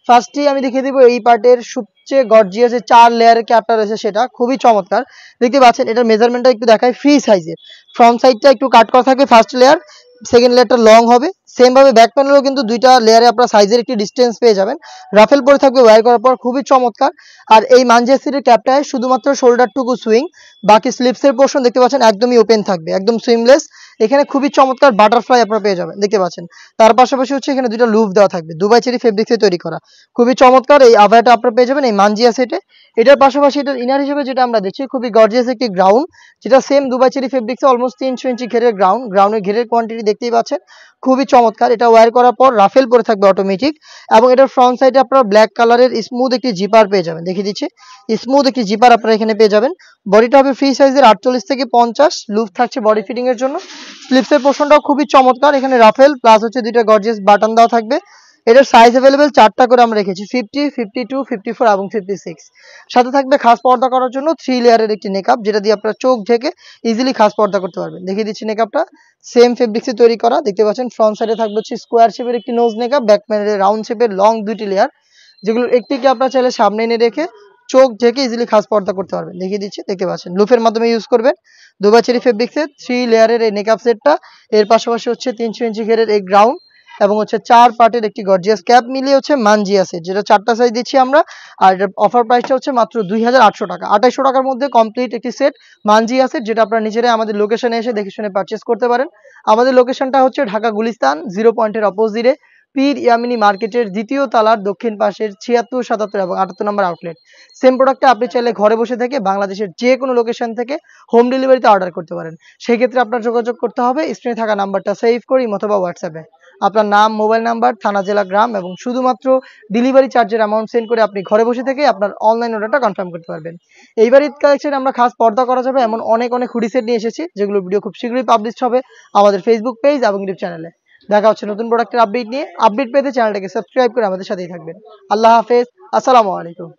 ফার্স্টেই আমি দেখিয়ে দিব এই পার্টের সবচেয়ে গর্জিয়াস যে 4 লেয়ারের ক্যাপটা রয়েছে সেটা খুবই চমৎকার। দেখতে পাচ্ছেন এটার মেজারমেন্টটা একটু দেখায়, ফ্রি সাইজের। ফ্রন্ট সাইডটা একটু কাট করা থাকবে ফার্স্ট লেয়ার, সেকেন্ড লেয়ারটা লং হবে। সেম ভাবে ব্যাক প্যানেলও কিন্তু দুইটা লেয়ারে আপনারা সাইজের একটি ডিসটেন্স পেয়ে যাবেন। রাফেল পরে থাকবে ওয়্যার করার পর, খুবই চমৎকার। আর এই মানজিয়া সিটের ক্যাপটায় শুধুমাত্র শোল্ডারটুকু সুইং, বাকি স্লিপসের পোর্শন দেখতে পাচ্ছেন একদমই ওপেন থাকবে, একদম সুইমলেস। এখানে খুবই চমৎকার বাটারফ্লাই আপনারা পেয়ে যাবেন, দেখতে পাচ্ছেন। তার পাশাপাশি হচ্ছে এখানে দুটো লুপ দেওয়া থাকবে, দুবাই চেরি ফেব্রিক্সে তৈরি করা। খুবই চমৎকার এই আভায়াটা আপনারা পেয়ে যাবেন এই মানজিয়া সেটে। এটার পাশাপাশি এটার ইনার হিসেবে যেটা আমরা দেখছি, খুবই গর্জিয়াস একটি গ্রাউন্ড, যেটা সেম দুবাই চেরি ফেব্রিক্সে অলমোস্ট 300 ইঞ্চি ঘেরের গ্রাউন্ডের ঘেরের কোয়ান্টিটি দেখতেই পাচ্ছেন, খুবই চমৎকার। এটা ওয়্যার করার পর রাফেল পরে থাকবে অটোমেটিক, এবং এটার ফ্রন্ট সাইডে আপনারা ব্ল্যাক কালারের স্মুথ একটি জিপার পেয়ে যাবেন, দেখিয়ে দিচ্ছি। স্মুথ একটি জিপার আপনারা এখানে পেয়ে যাবেন। বডিটা হবে ফ্রি সাইজের 48 থেকে 50, লুপ থাকছে বডি ফিটিং এর জন্য। স্লিপসের পোর্শনটাও খুবই চমৎকার, এখানে রাফেল প্লাস হচ্ছে দুইটা গর্জিয়াস বাটন দেওয়া থাকবে। এটার সাইজ अवेलेबल 4টা করে আমরা রেখেছি, 50, 52, 54 এবং 56। সাথে থাকবে খাস পর্দা করার জন্য 3 লেয়ারের একটি নেকআপ, যেটা দিয়ে আপনারা চোখ ঢেকে ইজিলি খাস পর্দা করতে পারবেন। দেখিয়ে দিচ্ছি নেকআপটা, সেম ফেব্রিক্সে তৈরি করা, দেখতে পাচ্ছেন। ফ্রন্ট সাইডে থাকবে হচ্ছে স্কোয়ার শেপের একটি নোজ নেকআপ, ব্যাক প্যানেলে রাউন্ড শেপের লং দুইটি লেয়ার, যেগুলোর একটিকে আপনারা চাইলে সামনে এনে রেখে চোখ ঢেকে ইজিলি খাস পর্দা করতে পারবেন। দেখিয়ে দিচ্ছি, দেখতে পাচ্ছেন। লুফের মাধ্যমে ইউজ করবেন দুবাই চেরি ফেব্রিক্সের 3 লেয়ারের এই নেকআপ সেটটা। এর পাশাপাশি হচ্ছে 300 ইঞ্চি ঘেরের এই গ্রাউন্ড, এবং হচ্ছে 4 পার্টের একটি গর্জিয়াস ক্যাপ মিলিয়ে হচ্ছে মানজিয়া সেট, যেটা 4টা সাইজ দিচ্ছি আমরা। আর এটার অফার প্রাইসটা হচ্ছে মাত্র 2800 টাকা। 2800 টাকার মধ্যে কমপ্লিট একটি সেট মানজিয়া সেট, যেটা আপনারা নিজেরাই আমাদের লোকেশনে এসে দেখে শুনে পারচেজ করতে পারেন। আমাদের লোকেশনটা হচ্ছে ঢাকা গুলিস্তান 0 পয়েন্টের অপোজিটে, পীর ইয়ামিনী মার্কেটের 2য় তলার দক্ষিণ পাশের 76, 77 এবং 78 নম্বর আউটলেট। সেম প্রোডাক্টটা আপনি চাইলে ঘরে বসে থেকে বাংলাদেশের যে কোনো লোকেশন থেকে হোম ডেলিভারিতে অর্ডার করতে পারেন। সেই ক্ষেত্রে আপনার যোগাযোগ করতে হবে স্ক্রিনে থাকা নাম্বারটা সেভ করে অথবা হোয়াটসঅ্যাপে আপনার নাম, মোবাইল নাম্বার, থানা, জেলা, গ্রাম এবং শুধুমাত্র ডেলিভারি চার্জের অ্যামাউন্ট সেন্ড করে আপনি ঘরে বসে থেকে আপনার অনলাইন অর্ডারটা কনফার্ম করতে পারবেন। এইবার ঈদ কালেকশনে আমরা খাস পর্দা করা যাবে এমন অনেক হুডি সেট নিয়ে এসেছি, যেগুলো ভিডিও খুব শীঘ্রই পাবলিশ হবে আমাদের ফেসবুক পেজ এবং ইউটিউব চ্যানেলে। দেখা হচ্ছে নতুন প্রোডাক্টের আপডেট নিয়ে। আপডেট পেতে চ্যানেলটাকে সাবস্ক্রাইব করে আমাদের সাথেই থাকবেন। আল্লাহ হাফেজ, আসসালামু আলাইকুম।